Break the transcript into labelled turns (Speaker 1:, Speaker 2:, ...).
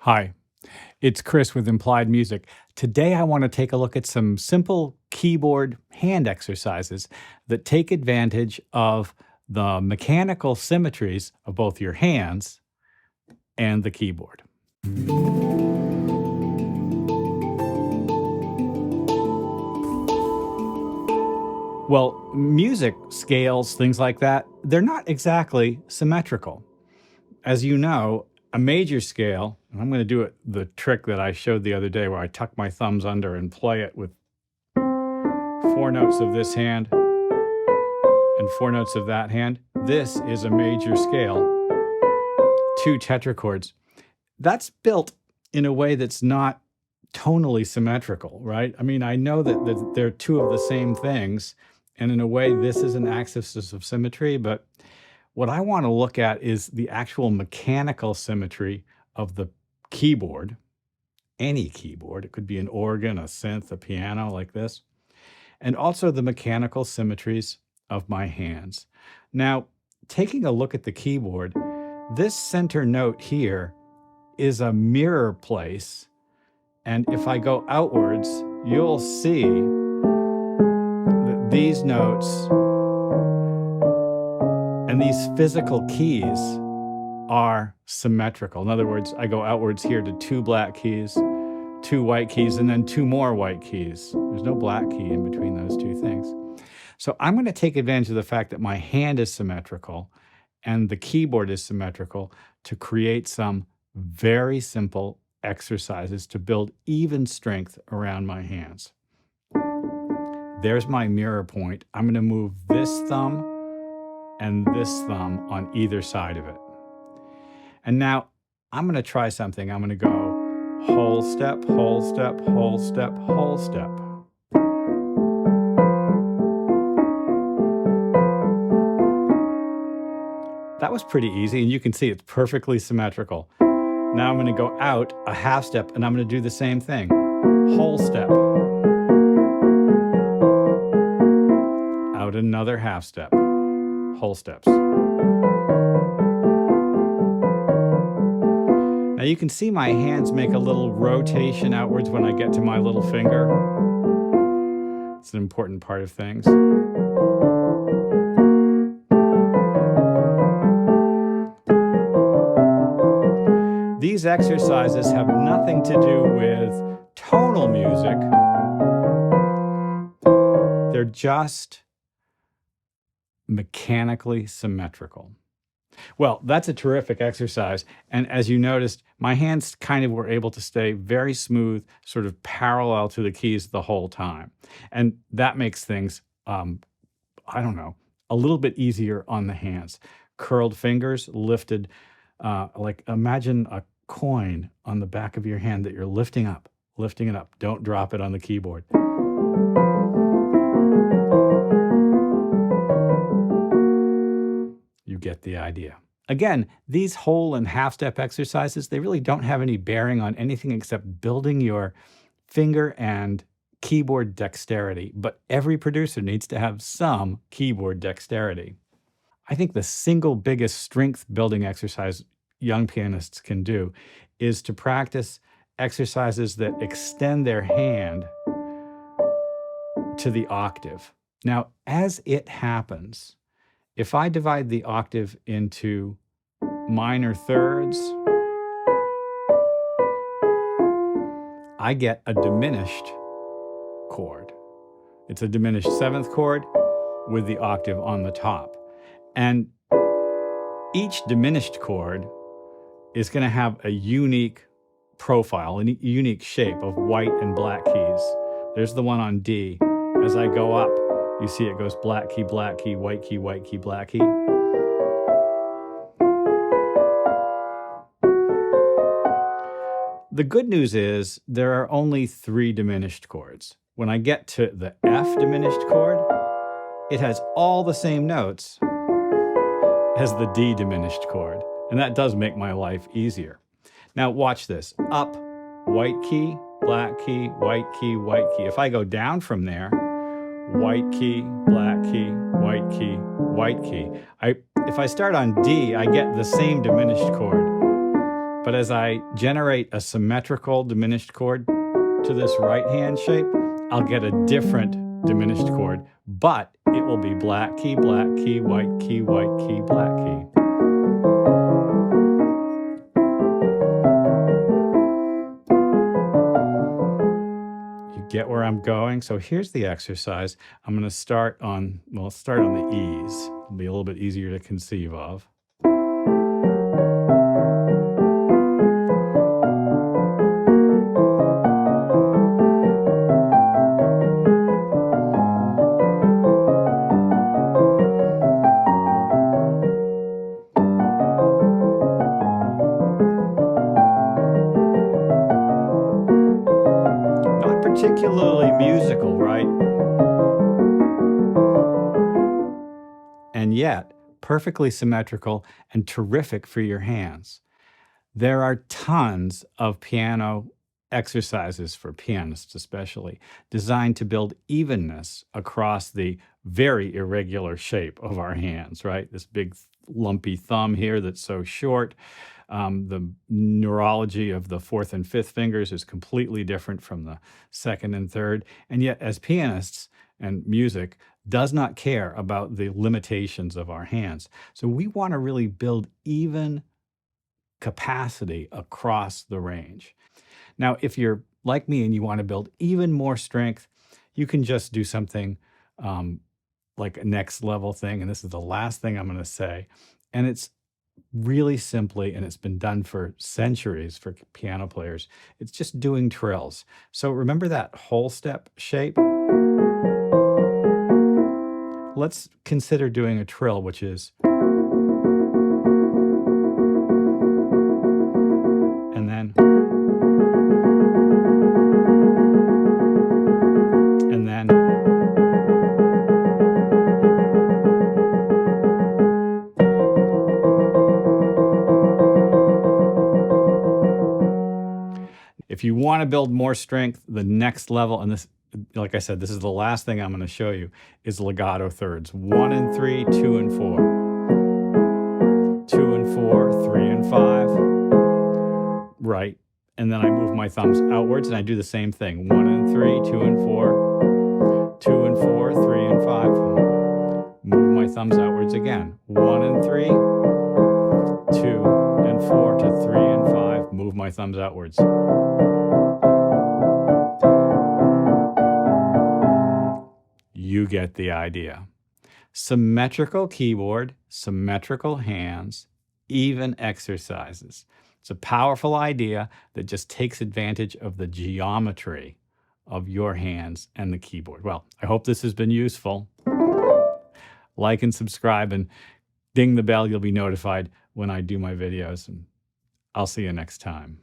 Speaker 1: Hi, it's Chris with Implied Music. Today I want to take a look at some simple keyboard hand exercises that take advantage of the mechanical symmetries of both your hands and the keyboard. Well, music scales, things like that, they're not exactly symmetrical. As you know, a major scale, and I'm going to do it the trick that I showed the other day where I tuck my thumbs under and play it with 4 notes of this hand and 4 notes of that hand. This is a major scale, 2 tetrachords. That's built in a way that's not tonally symmetrical, right? I mean, I know that they're two of the same things, and in a way this is an axis of symmetry, but what I want to look at is the actual mechanical symmetry of the keyboard, any keyboard. It could be an organ, a synth, a piano like this, and also the mechanical symmetries of my hands. Now, taking a look at the keyboard, this center note here is a mirror place, and if I go outwards, you'll see that these notes and these physical keys are symmetrical. In other words, I go outwards here to 2 black keys, 2 white keys, and then 2 more white keys. There's no black key in between those 2 things. So I'm going to take advantage of the fact that my hand is symmetrical and the keyboard is symmetrical to create some very simple exercises to build even strength around my hands. There's my mirror point. I'm going to move this thumb and this thumb on either side of it. And now I'm going to try something. I'm going to go whole step, whole step, whole step, whole step. That was pretty easy, and you can see it's perfectly symmetrical. Now I'm going to go out a half step, and I'm going to do the same thing. Whole step. Out another half step. Whole steps. Now you can see my hands make a little rotation outwards when I get to my little finger. It's an important part of things. These exercises have nothing to do with tonal music. They're just mechanically symmetrical. Well, that's a terrific exercise. And as you noticed, my hands kind of were able to stay very smooth, sort of parallel to the keys the whole time. And that makes things, a little bit easier on the hands. Curled fingers, lifted, like imagine a coin on the back of your hand that you're lifting it up. Don't drop it on the keyboard. You get the idea. Again, these whole and half step exercises, they really don't have any bearing on anything except building your finger and keyboard dexterity. But every producer needs to have some keyboard dexterity. I think the single biggest strength building exercise young pianists can do is to practice exercises that extend their hand to the octave. Now, as it happens, if I divide the octave into minor thirds, I get a diminished chord. It's a diminished 7th chord with the octave on the top. And each diminished chord is going to have a unique profile, a unique shape of white and black keys. There's the one on D. As I go up, you see it goes black key, white key, white key, black key. The good news is there are only 3 diminished chords. When I get to the F diminished chord, it has all the same notes as the D diminished chord. And that does make my life easier. Now watch this. Up, white key, black key, white key, white key. If I go down from there, white key, black key, white key, white key. If I start on D, I get the same diminished chord, But as I generate a symmetrical diminished chord to this right hand shape, I'll get a different diminished chord, but it will be black key, white key, black key. You get where I'm going? So here's the exercise. I'm going to start on, well, start on the E's. It'll be a little bit easier to conceive of. Not particularly musical, right? And yet perfectly symmetrical and terrific for your hands. There are tons of piano exercises for pianists especially, designed to build evenness across the very irregular shape of our hands, right? This big lumpy thumb here that's so short. The neurology of the fourth and fifth fingers is completely different from the second and third. And yet, as pianists, and music does not care about the limitations of our hands. So we want to really build even capacity across the range. Now, if you're like me and you want to build even more strength, you can just do something like a next level thing. And this is the last thing I'm going to say. And it's really simply, and it's been done for centuries for piano players, it's just doing trills. So remember that whole step shape? Let's consider doing a trill, which is, and then, and then, if you want to build more strength, the next level, and this, like I said, this is the last thing I'm going to show you, is legato thirds. 1 and 3, 2 and 4. 2 and 4, 3 and 5. Right. And then I move my thumbs outwards and I do the same thing. 1 and 3, 2 and 4. 2 and 4, 3 and 5. Move my thumbs outwards again. 1 and 3, 2 and 4 to 3 and 5. Move my thumbs outwards. You get the idea. Symmetrical keyboard, symmetrical hands, even exercises. It's a powerful idea that just takes advantage of the geometry of your hands and the keyboard. Well, I hope this has been useful. Like and subscribe and ding the bell. You'll be notified when I do my videos. And I'll see you next time.